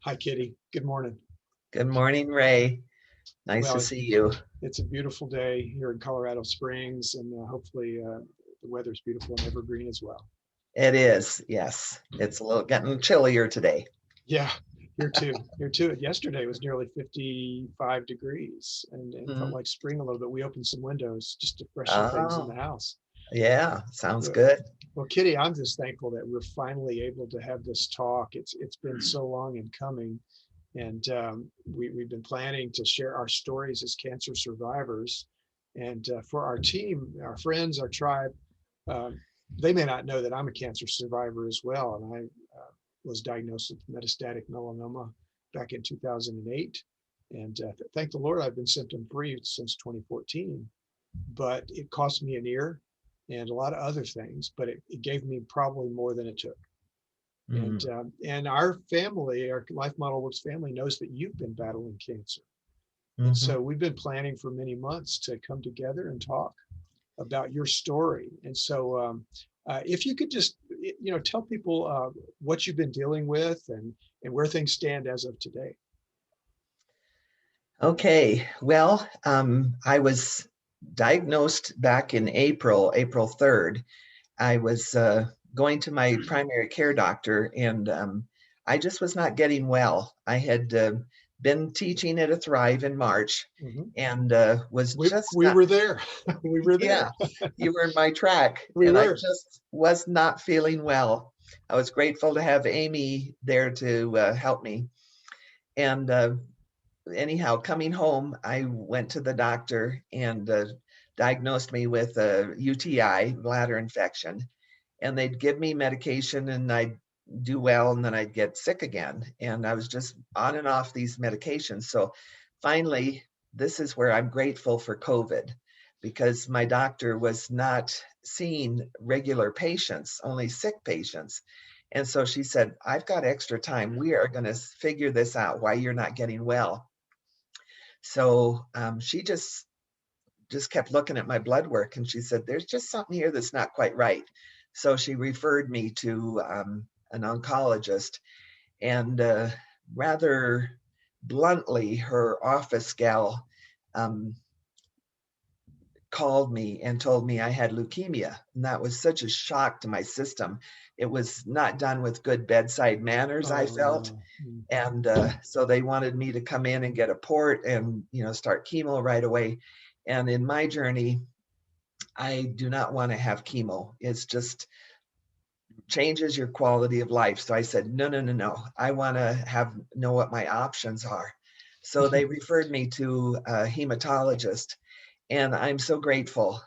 Hi, Kitty. Good morning. Good morning, Ray. Nice to Well, see you. it's a beautiful day here in Colorado Springs, and hopefully the weather's beautiful in Evergreen as well. It is, yes. It's a little getting chillier today. Yeah, here too. Here too. Yesterday was nearly 55 degrees and felt Mhm. like spring a little bit. We opened some windows just to freshen things in the Oh, house. yeah, sounds Well, good. well, Kitty, I'm just thankful that we're finally able to have this talk. It's been so long in coming, and we've been planning to share our stories as cancer survivors. And for our team, our friends, our tribe, um, they may not know that I'm a cancer survivor as well. And I was diagnosed with metastatic melanoma back in 2008. And thank the Lord, I've been symptom free since 2014. But it cost me an ear and a lot of other things, but it gave me probably more than it took. Mm. And our family, our Life Model Works family, knows that you've been battling cancer, and Hmm. so we've been planning for many months to come together and talk about your story. And so, if you could just, tell people what you've been dealing with and where things stand as of today. Okay, well, I was diagnosed back in April 3rd. I was going to my primary care doctor, and I just was not getting well. I had been teaching at a Thrive in March Mhm. and was just We not. were there. We were there. Yeah, you were in my track, We and I were. just was not feeling well. I was grateful to have Amy there to help me. And anyhow, coming home, I went to the doctor and diagnosed me with a UTI, bladder infection. And they'd give me medication and I'd do well and then I'd get sick again. And I was just on and off these medications. So finally, this is where I'm grateful for COVID because my doctor was not seeing regular patients, only sick patients. And so she said, I've got extra time. We are going to figure this out why you're not getting well. So she just kept looking at my blood work and she said, there's just something here that's not quite right. So she referred me to an oncologist, and rather bluntly, her office gal um, called me and told me I had leukemia. And that was such a shock to my system. It was not done with good bedside manners, I felt. Oh, And so they wanted me to come in and get a port and, start chemo right away. And in my journey, I do not want to have chemo. It's just changes your quality of life. So I said, no, no, no, no. I want to know what my options are. So they referred me to a hematologist, and I'm so grateful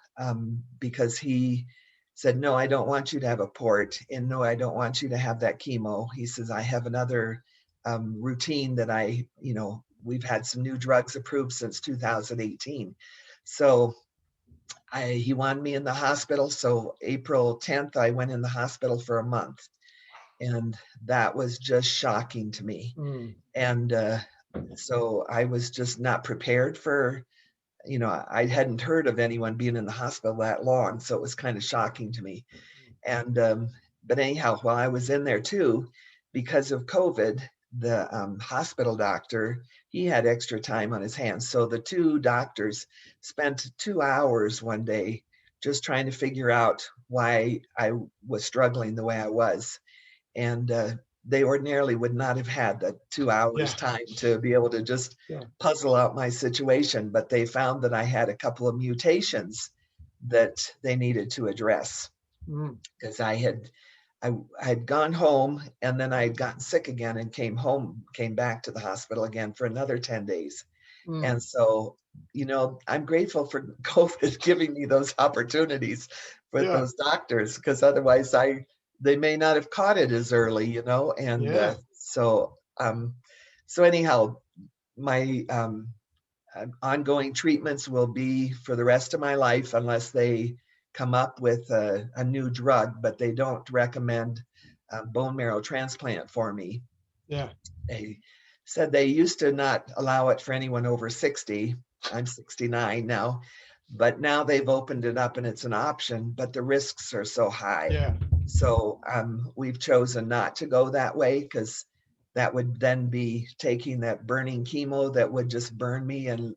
because he said, no, I don't want you to have a port, and no, I don't want you to have that chemo. He says, I have another routine that we've had some new drugs approved since 2018. So he wanted me in the hospital. So April 10th, I went in the hospital for a month. And that was just shocking to me. mm, And so I was just not prepared for, I hadn't heard of anyone being in the hospital that long. So it was kind of shocking to me. And, but anyhow, while I was in there too, because of COVID, the hospital doctor, he had extra time on his hands. So the two doctors spent 2 hours one day just trying to figure out why I was struggling the way I was. And they ordinarily would not have had the 2 hours yeah, time to be able to just yeah. puzzle out my situation. But they found that I had a couple of mutations that they needed to address Mm, because I had gone home and then I had gotten sick again and came back to the hospital again for another 10 days. mm, And so, I'm grateful for COVID giving me those opportunities with yeah, those doctors because otherwise they may not have caught it as early, and yeah. so anyhow, my ongoing treatments will be for the rest of my life unless they come up with a new drug, but they don't recommend bone marrow transplant for me. Yeah. They said they used to not allow it for anyone over 60. I'm 69 now, but now they've opened it up and it's an option, but the risks are so high. Yeah. So we've chosen not to go that way because that would then be taking that burning chemo that would just burn me and,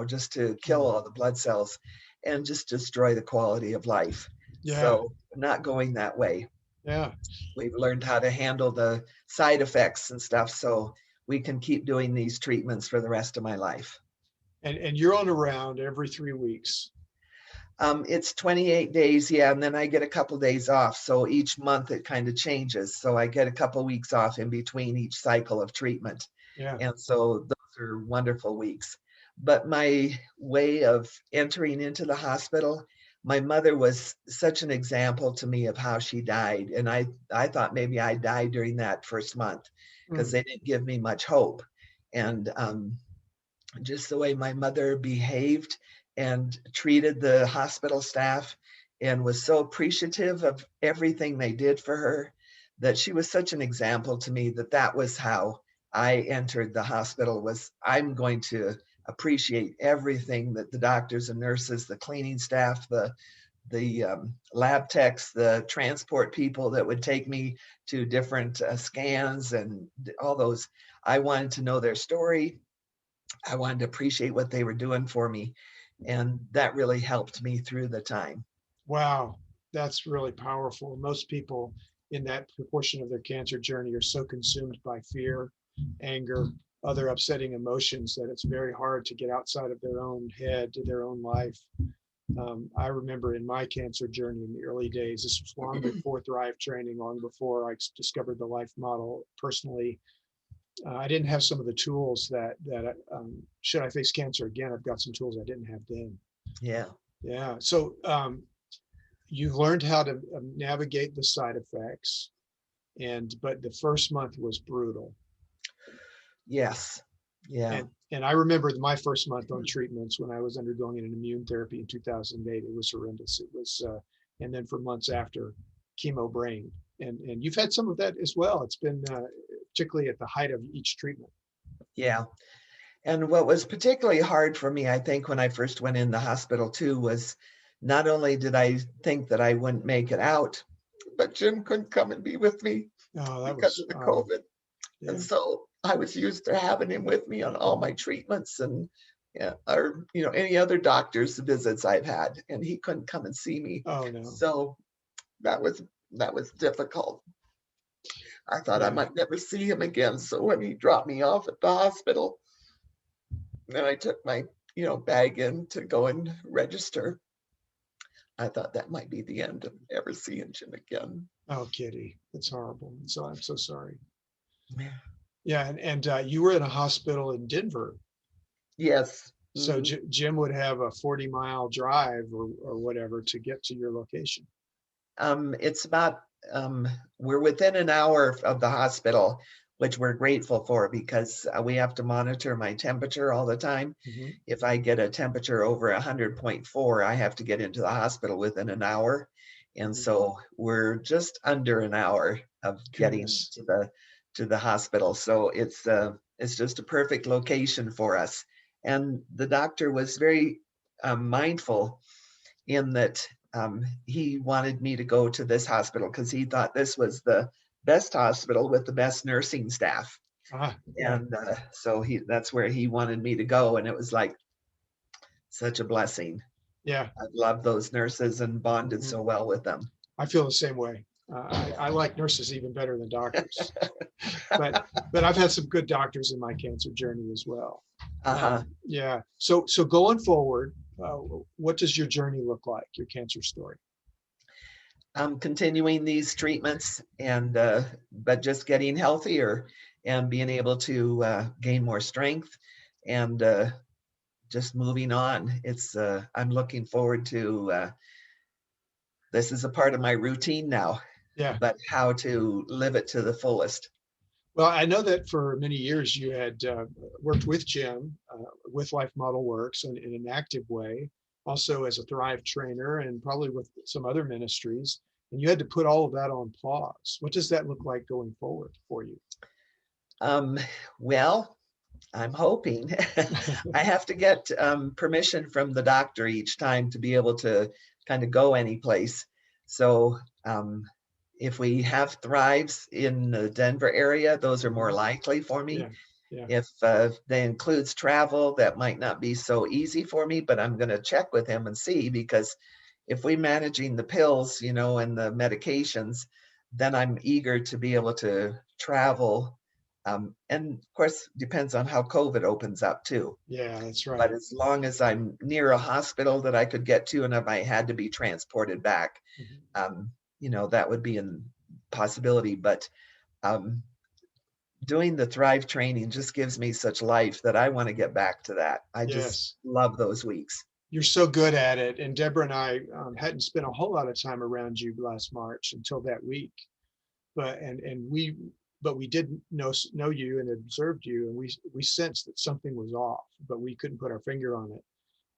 just to kill Mm. all the blood cells and just destroy the quality of life. Yeah. So not going that way. Yeah. We've learned how to handle the side effects and stuff so we can keep doing these treatments for the rest of my life. And you're on around every 3 weeks. It's 28 days, yeah, and then I get a couple days off. So each month it kind of changes. So I get a couple weeks off in between each cycle of treatment. Yeah. And so those are wonderful weeks. But my way of entering into the hospital, my mother was such an example to me of how she died. And I thought maybe I died during that first month because Mm. they didn't give me much hope. And just the way my mother behaved and treated the hospital staff and was so appreciative of everything they did for her, that she was such an example to me that that was how I entered the hospital. Was I'm going to appreciate everything that the doctors and nurses, the cleaning staff, the lab techs, the transport people that would take me to different scans and all those. I wanted to know their story. I wanted to appreciate what they were doing for me. And that really helped me through the time. Wow. That's really powerful. Most people in that proportion of their cancer journey are so consumed by fear, anger, other upsetting emotions that it's very hard to get outside of their own head to their own life. I remember in my cancer journey in the early days, this was long before Thrive training, long before I discovered the life model personally. I didn't have some of the tools that should I face cancer again, I've got some tools I didn't have then. Yeah. Yeah. So you've learned how to navigate the side effects, but the first month was brutal. Yes. Yeah. And I remember my first month on treatments when I was undergoing an immune therapy in 2008. It was horrendous. It was, and then for months after, chemo brain. And you've had some of that as well. It's been particularly at the height of each treatment. Yeah. And what was particularly hard for me, I think, when I first went in the hospital too, was not only did I think that I wouldn't make it out, but Jim couldn't come and be with me Oh, that because was, of the COVID. And yeah, so I was used to having him with me on all my treatments and yeah, or any other doctor's visits I've had, and he couldn't come and see me. oh no, So that was difficult. I thought I yeah, might never see him again. So when he dropped me off at the hospital, and I took my bag in to go and register, I thought that might be the end of ever seeing Jim again. oh Kitty, it's horrible. So I'm so sorry. Yeah. Yeah, and you were in a hospital in Denver. Yes. So Mhm. Jim would have a 40-mile drive or whatever to get to your location. It's about we're within an hour of the hospital, which we're grateful for because we have to monitor my temperature all the time. Mhm. If I get a temperature over 100.4, I have to get into the hospital within an hour. And Mhm. so we're just under an hour of getting Goodness. to the hospital. So it's just a perfect location for us. And the doctor was very mindful in that he wanted me to go to this hospital because he thought this was the best hospital with the best nursing staff. Yeah, And so that's where he wanted me to go. And it was like such a blessing. yeah. I love those nurses and bonded Mhm. so well with them. I feel the same way. I like nurses even better than doctors, but but I've had some good doctors in my cancer journey as well. Uh-huh. Yeah. So going forward, what does your journey look like? Your cancer story? I'm continuing these treatments and but just getting healthier and being able to gain more strength and just moving on. It's I'm looking forward to this is a part of my routine now, Yeah. but how to live it to the fullest. Well, I know that for many years you had worked with Jim with Life Model Works in an active way, also as a Thrive trainer and probably with some other ministries. And you had to put all of that on pause. What does that look like going forward for you? Um, well, I'm hoping I have to get permission from the doctor each time to be able to kind of go any place. So if we have thrives in the Denver area, those are more Mhm. likely for me. Yeah, yeah, If that includes travel, that might not be so easy for me, but I'm going to check with him and see, because if we're managing the pills, and the medications, then I'm eager to be able to travel. And of course, depends on how COVID opens up too. yeah, that's But right. as long as I'm near a hospital that I could get to, and if I had to be transported back, Mhm. um, that would be a possibility. But um, doing the Thrive training just gives me such life that I want to get back to that. I just Yes. love those weeks. You're so good at it. And Deborah and I hadn't spent a whole lot of time around you last March until that week. But we did know you and observed you, and we sensed that something was off, but we couldn't put our finger on it.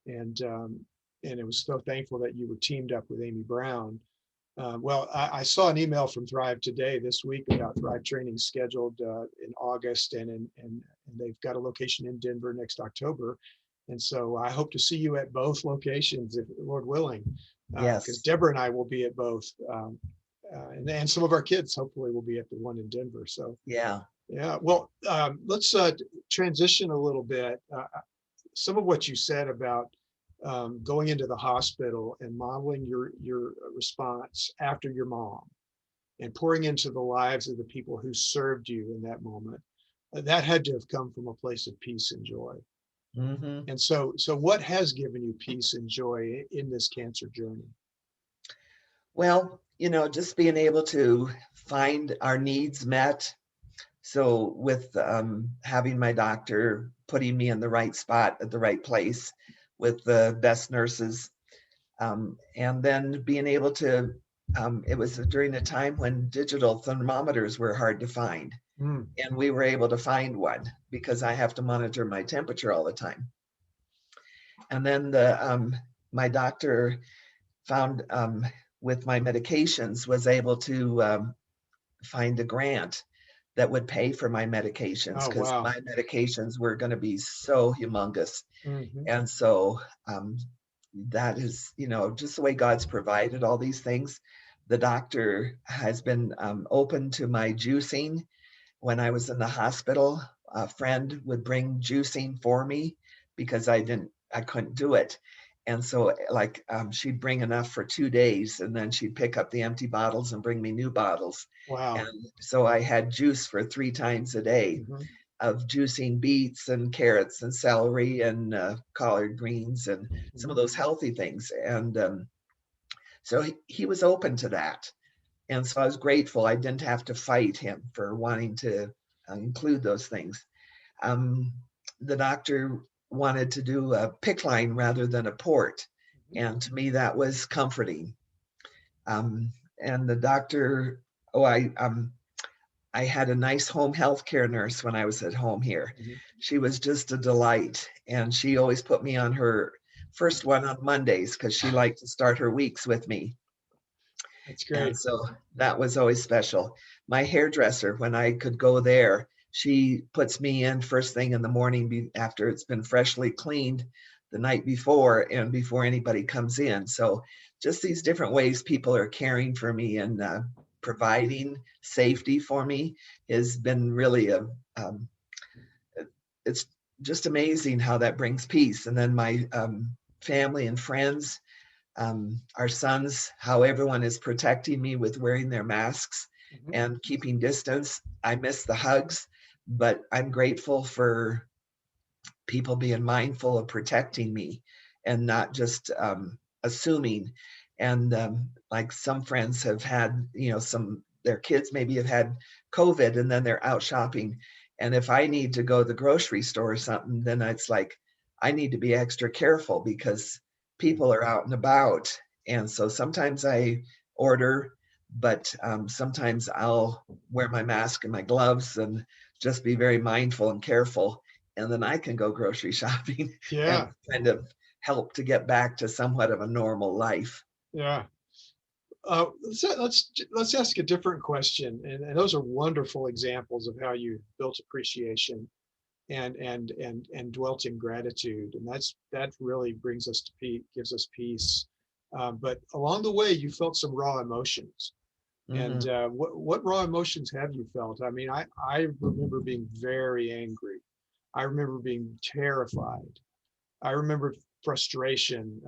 And it was so thankful that you were teamed up with Amy Brown. Well, I saw an email from Thrive today this week about Thrive training scheduled in August, and they've got a location in Denver next October. And so I hope to see you at both locations, if Lord willing, because Yes. Deborah and I will be at both, and some of our kids hopefully will be at the one in Denver. So Yeah. yeah, well, let's transition a little bit. Some of what you said about going into the hospital and modeling your response after your mom and pouring into the lives of the people who served you in that moment, that had to have come from a place of peace and joy. Hmm. And so what has given you peace and joy in this cancer journey? Well, just being able to find our needs met. So with having my doctor putting me in the right spot at the right place with the best nurses, and then being able to, it was during a time when digital thermometers were hard to find. Mm, And we were able to find one because I have to monitor my temperature all the time. And then my doctor found, with my medications, was able to find a grant that would pay for my medications, oh, because wow. my medications were going to be so humongous. Hmm. And so that is, just the way God's provided all these things. The doctor has been open to my juicing. When I was in the hospital, a friend would bring juicing for me because I couldn't do it. And so, like, she'd bring enough for 2 days, and then she'd pick up the empty bottles and bring me new bottles. Wow. And so I had juice for 3 times a day Hmm. of juicing beets and carrots and celery and collard greens and some of Hmm. those healthy things. And so he was open to that. And so I was grateful I didn't have to fight him for wanting to include those things. Um, the doctor wanted to do a PICC line rather than a port. And to me, that was comforting. Um, and the doctor, oh, I had a nice home health care nurse when I was at home here. Hmm. She was just a delight. And she always put me on her first one on Mondays because she liked to start her weeks with me. That's And great. so that was always special. My hairdresser, when I could go there, she puts me in first thing in the morning after it's been freshly cleaned the night before and before anybody comes in. So just these different ways people are caring for me and providing safety for me has been really um, it's just amazing how that brings peace. And then my family and friends, our sons, how everyone is protecting me with wearing their masks Hmm. and keeping distance. I miss the hugs, but I'm grateful for people being mindful of protecting me and not just assuming. And like some friends have had, their kids maybe have had COVID and then they're out shopping. And if I need to go to the grocery store or something, then it's like I need to be extra careful because people are out and about. And so sometimes I order, but sometimes I'll wear my mask and my gloves and just be very mindful and careful, and then I can go grocery shopping and Yeah, kind of help to get back to somewhat of a normal life. yeah. Let's ask a different question, and those are wonderful examples of how you built appreciation and dwelt in gratitude, and that really brings us to peace, gives us peace. But along the way, you felt some raw emotions. Hmm. What raw emotions have you felt? I mean, I remember being very angry. I remember being terrified. I remember frustration.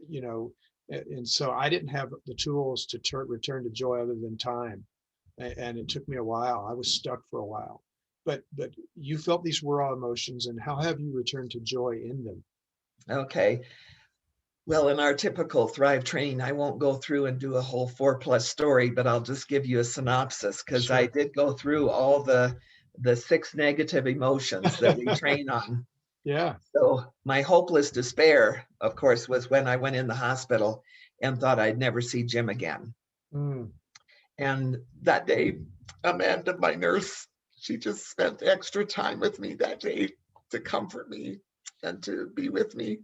You know, and so I didn't have the tools to return to joy other than time, and it took me a while. I was stuck for a while, but you felt these raw emotions, and how have you returned to joy in them? Okay. Well, in our typical Thrive training, I won't go through and do a whole 4+ story, but I'll just give you a synopsis because I Sure. did go through all the 6 negative emotions that we train on. Yeah. So my hopeless despair, of course, was when I went in the hospital and thought I'd never see Jim again. Mm. And that day, Amanda, my nurse, she just spent extra time with me that day to comfort me and to be with me.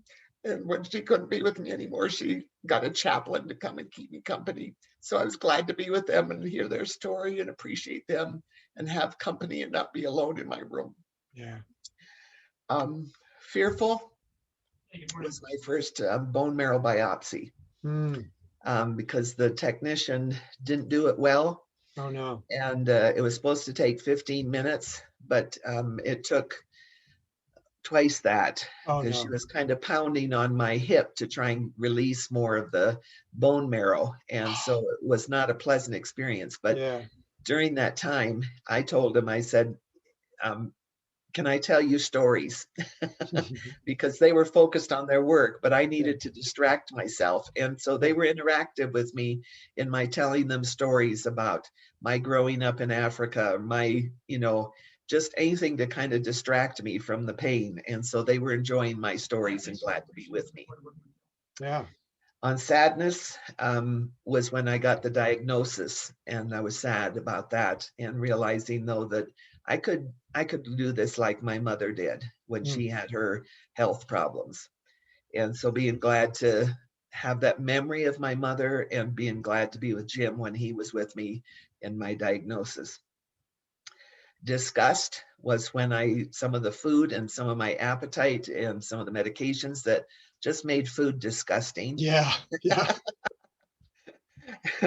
And when she couldn't be with me anymore, she got a chaplain to come and keep me company. So I was glad to be with them and hear their story and appreciate them and have company and not be alone in my room. Yeah. Um, Fearful was my first bone marrow biopsy Mm. because the technician didn't do it well. Oh no. And it was supposed to take 15 minutes, but it took twice that Oh because she no. was kind of pounding on my hip to try and release more of the bone marrow. And so it was not a pleasant experience. But Yeah. during that time, I told him, I said, um, can I tell you stories? Because they were focused on their work, but I Yeah. needed to distract myself. And so they Yeah. were interactive with me in my telling them stories about my growing up in Africa, just anything to kind of distract me from the pain. And so they were enjoying my stories and glad to be with me. Yeah. On sadness was when I got the diagnosis, and I was sad about that, and realizing though that I could do this like my mother did when Mm. she had her health problems. And so being glad to have that memory of my mother and being glad to be with Jim when he was with me in my diagnosis. Disgust was when some of the food and some of my appetite and some of the medications that just made food disgusting. Yeah. Yeah.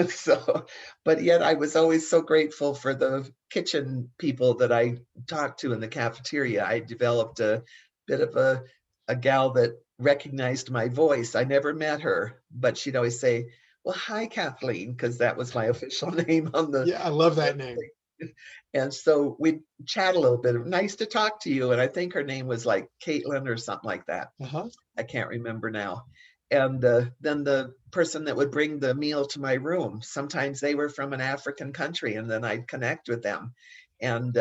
So, but yet I was always so grateful for the kitchen people that I talked to in the cafeteria. I developed a bit of a gal that recognized my voice. I never met her, but she'd always say, "Well, hi, Kathleen," because that was my official name on the Yeah. I love on the that name. thing. And so we'd chat a little bit. Nice to talk to you. And I think her name was like Caitlin or something like that. Uh-huh. I can't remember now. And then the person that would bring the meal to my room, sometimes they were from an African country, and then I'd connect with them and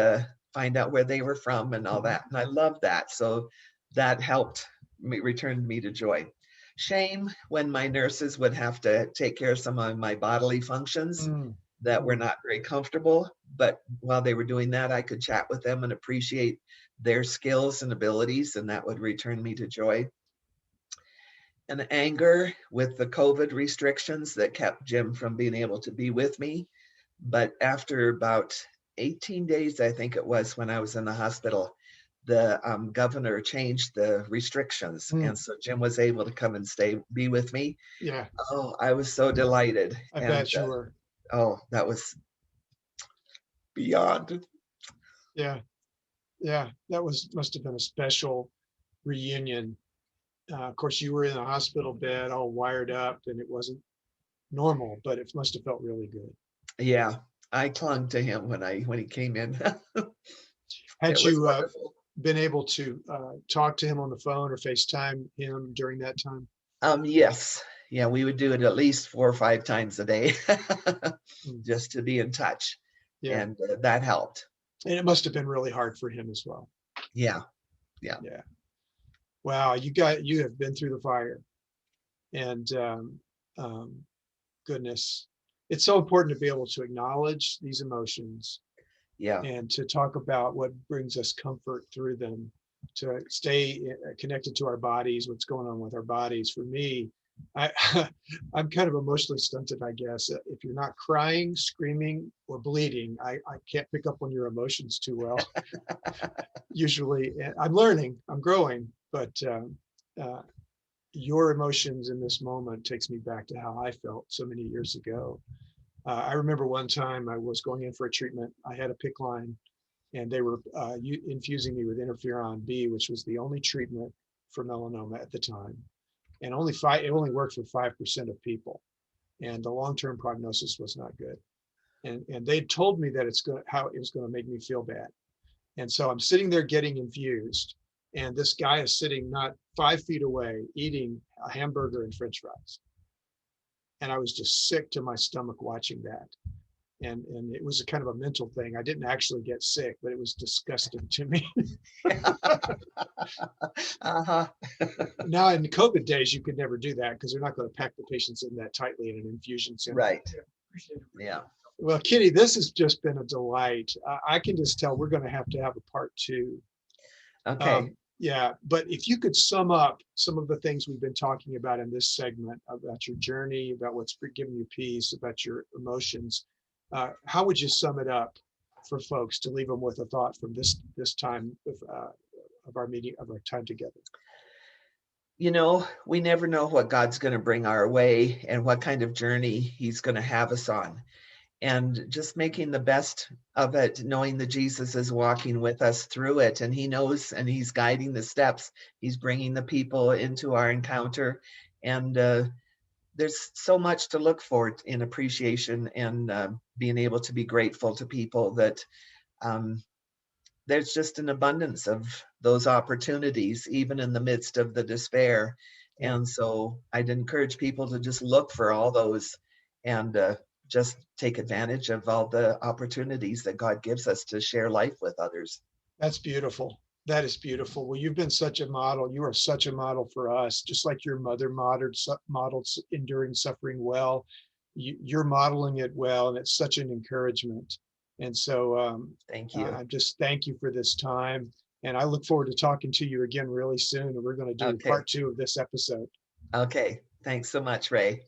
find out where they were from and all Mhm. that. And I loved that. So that helped me, returned me to joy. Shame when my nurses would have to take care of some of my bodily functions Mm. that were Mm. not very comfortable. But while they were doing that, I could chat with them and appreciate their skills and abilities, and that would return me to joy. And anger with the COVID restrictions that kept Jim from being able to be with me. But after about 18 days, I think it was when I was in the hospital, the governor changed the restrictions. Mm. And so Jim was able to come and be with me. Yeah. Oh, I was so delighted. I And bet you were. oh, that was beyond. Yeah. Yeah. That must have been a special reunion. Of course, you were in a hospital bed, all wired up, and it wasn't normal, but it must have felt really good. Yeah, I clung to him when he came in. Had It was you wonderful. been able to talk to him on the phone or FaceTime him during that time? Yes. Yeah, we would do it at least 4 or 5 times a day Mm. just to be in touch. Yeah. And that helped. And it must have been really hard for him as well. Yeah. Yeah. Yeah. Wow. You have been through the fire, and um, goodness, it's so important to be able to acknowledge these emotions Yeah. and to talk about what brings us comfort through them, to stay connected to our bodies, what's going on with our bodies. For me, I I'm kind of emotionally stunted, I guess. If you're not crying, screaming, or bleeding, I can't pick up on your emotions too well. Usually, I'm learning, I'm growing, but uh, your emotions in this moment takes me back to how I felt so many years ago. I remember one time I was going in for a treatment. I had a PICC line, and they were infusing me with interferon B, which was the only treatment for melanoma at the time. And it only worked for 5% of people. And the long-term prognosis was not good. And they told me that how it was going to make me feel bad. And so I'm sitting there getting infused, and this guy is sitting not 5 feet away eating a hamburger and French fries. And I was just sick to my stomach watching that. And it was a kind of a mental thing. I didn't actually get sick, but it was disgusting to me. Uh-huh. Now in COVID days, you could never do that because they're not going to pack the patients in that tightly in an infusion center. Right. Yeah. Well, Kitty, this has just been a delight. I can just tell we're going to have a part two. Okay. Yeah, but if you could sum up some of the things we've been talking about in this segment about your journey, about what's giving you peace, about your emotions, how would you sum it up for folks to leave them with a thought from this time of our meeting, of our time together? We never know what God's going to bring our way and what kind of journey he's going to have us on. And just making the best of it, knowing that Jesus is walking with us through it, and he knows, and he's guiding the steps. He's bringing the people into our encounter. And there's so much to look for in appreciation and being able to be grateful to people that there's just an abundance of those opportunities, even in the midst of the despair. Yeah. And so I'd encourage people to just look for all those and just take advantage of all the opportunities that God gives us to share life with others. That's beautiful. That is beautiful. Well, you've been such a model. You are such a model for us, just like your mother modeled enduring suffering well. You're modeling it well, and it's such an encouragement. And so Thank you. I just thank you for this time. And I look forward to talking to you again really soon. And we're going to do Okay. part two of this episode. Okay. Thanks so much, Ray.